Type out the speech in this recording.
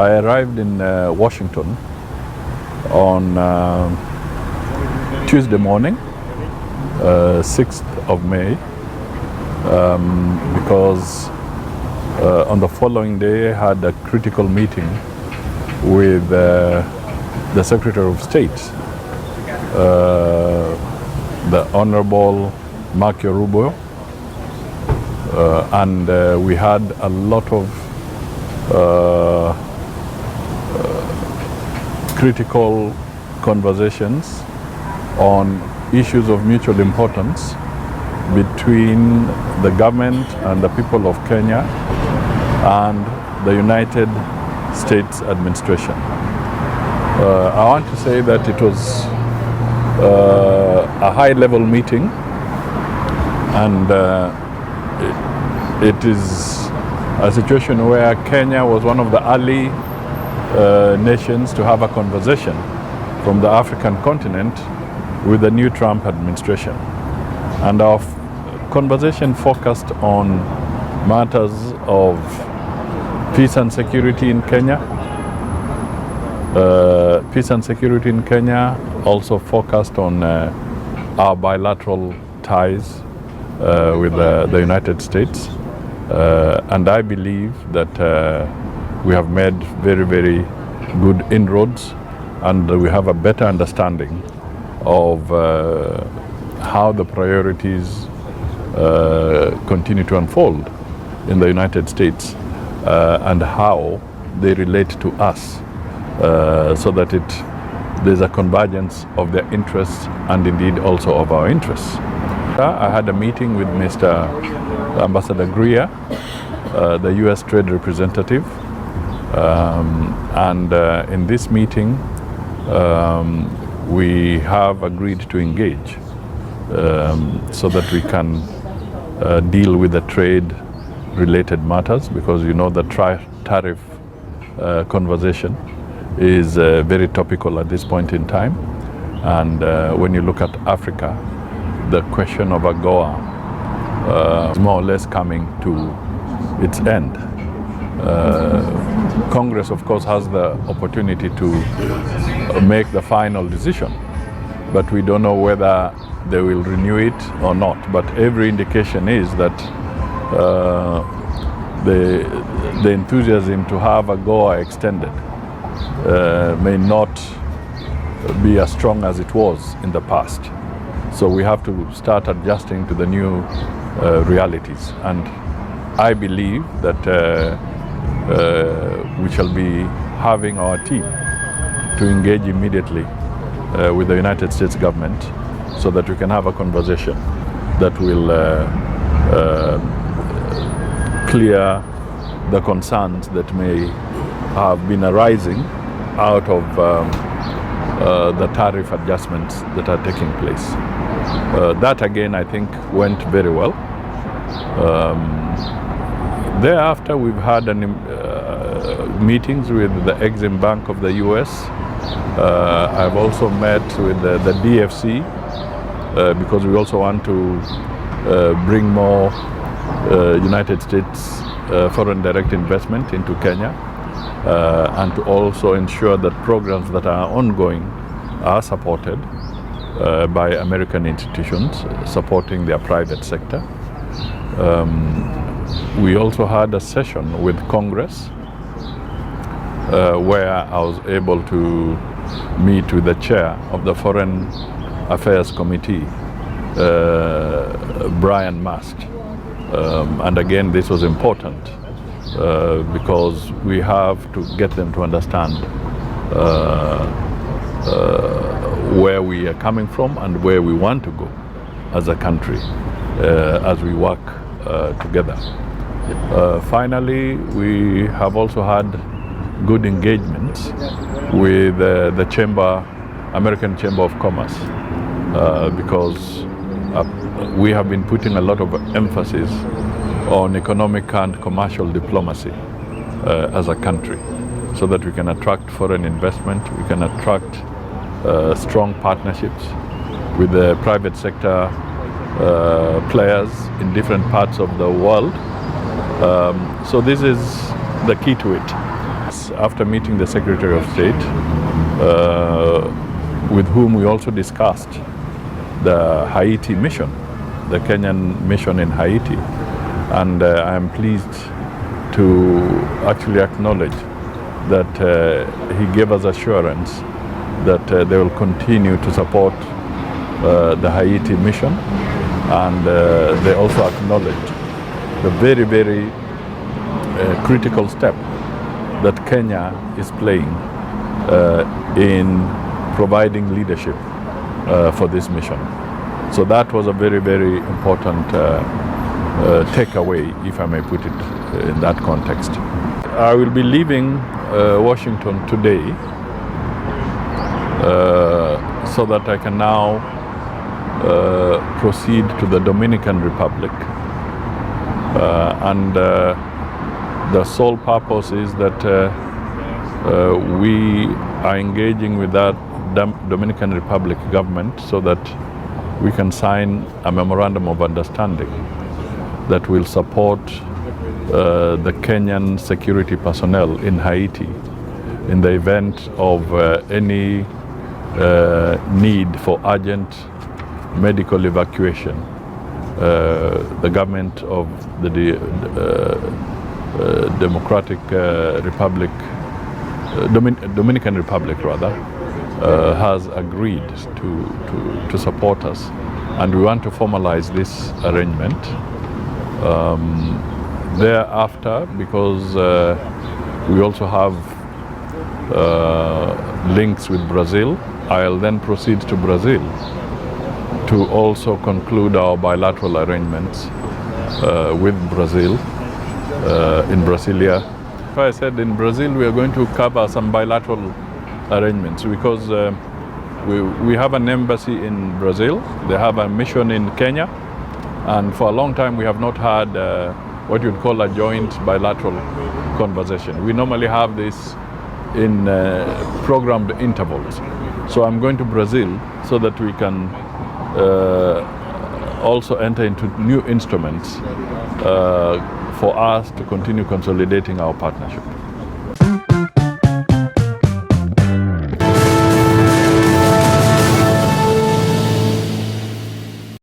I arrived in Washington on Tuesday morning, 6th of May, because on the following day I had a critical meeting with the Secretary of State, the Honorable Marco Rubio, and we had a lot of critical conversations on issues of mutual importance between the government and the people of Kenya and the United States administration. I want to say that it was a high-level meeting, and it is a situation where Kenya was one of the early nations to have a conversation from the African continent with the new Trump administration. And our conversation focused on matters of peace and security in Kenya. Peace and security in Kenya also focused on our bilateral ties with the United States. And I believe that we have made very, very good inroads, and we have a better understanding of how the priorities continue to unfold in the United States and how they relate to us, so that there's a convergence of their interests and indeed also of our interests. I had a meeting with Mr. Ambassador Greer, the U.S. Trade Representative, and in this meeting we have agreed to engage so that we can deal with the trade-related matters, because you know the tariff conversation is very topical at this point in time. And when you look at Africa, the question of AGOA is more or less coming to its end. Congress, of course, has the opportunity to make the final decision, but we don't know whether they will renew it or not. But every indication is that the enthusiasm to have AGOA extended may not be as strong as it was in the past. So we have to start adjusting to the new realities. And I believe that we shall be having our team to engage immediately with the United States government, so that we can have a conversation that will clear the concerns that may have been arising out of the tariff adjustments that are taking place. That again, I think, went very well. Thereafter, we've had meetings with the Exim Bank of the US. I've also met with the DFC because we also want to bring more United States foreign direct investment into Kenya, and to also ensure that programs that are ongoing are supported by American institutions supporting their private sector. We also had a session with Congress where I was able to meet with the chair of the Foreign Affairs Committee, Brian Mast. And again, this was important because we have to get them to understand where we are coming from and where we want to go as a country as we work together. Finally, we have also had good engagements with the American Chamber of Commerce, because we have been putting a lot of emphasis on economic and commercial diplomacy as a country, so that we can attract foreign investment, we can attract strong partnerships with the private sector players in different parts of the world. So this is the key to it. weeks after meeting the Secretary of State, with whom we also discussed the Haiti mission, the Kenyan mission in Haiti. And I am pleased to actually acknowledge that he gave us assurance that they will continue to support the Haiti mission, and they also acknowledged the very, very critical step that Kenya is playing in providing leadership for this mission. So that was a very, very important takeaway, if I may put it in that context. I will be leaving Washington today so that I can now proceed to the Dominican Republic. And the sole purpose is that we are engaging with that Dominican Republic government so that we can sign a memorandum of understanding that will support the Kenyan security personnel in Haiti in the event of any need for urgent medical evacuation. The government of the Democratic Republic, Dominican Republic rather, has agreed to support us, and we want to formalize this arrangement. Thereafter, because we also have links with Brazil, I'll then proceed to Brazil to also conclude our bilateral arrangements with Brazil in Brasilia. I said in Brazil we are going to cover some bilateral arrangements because we have an embassy in Brazil, they have a mission in Kenya, and for a long time we have not had what you'd call a joint bilateral conversation. We normally have this in programmed intervals. So I'm going to Brazil so that we can also enter into new instruments for us to continue consolidating our partnership.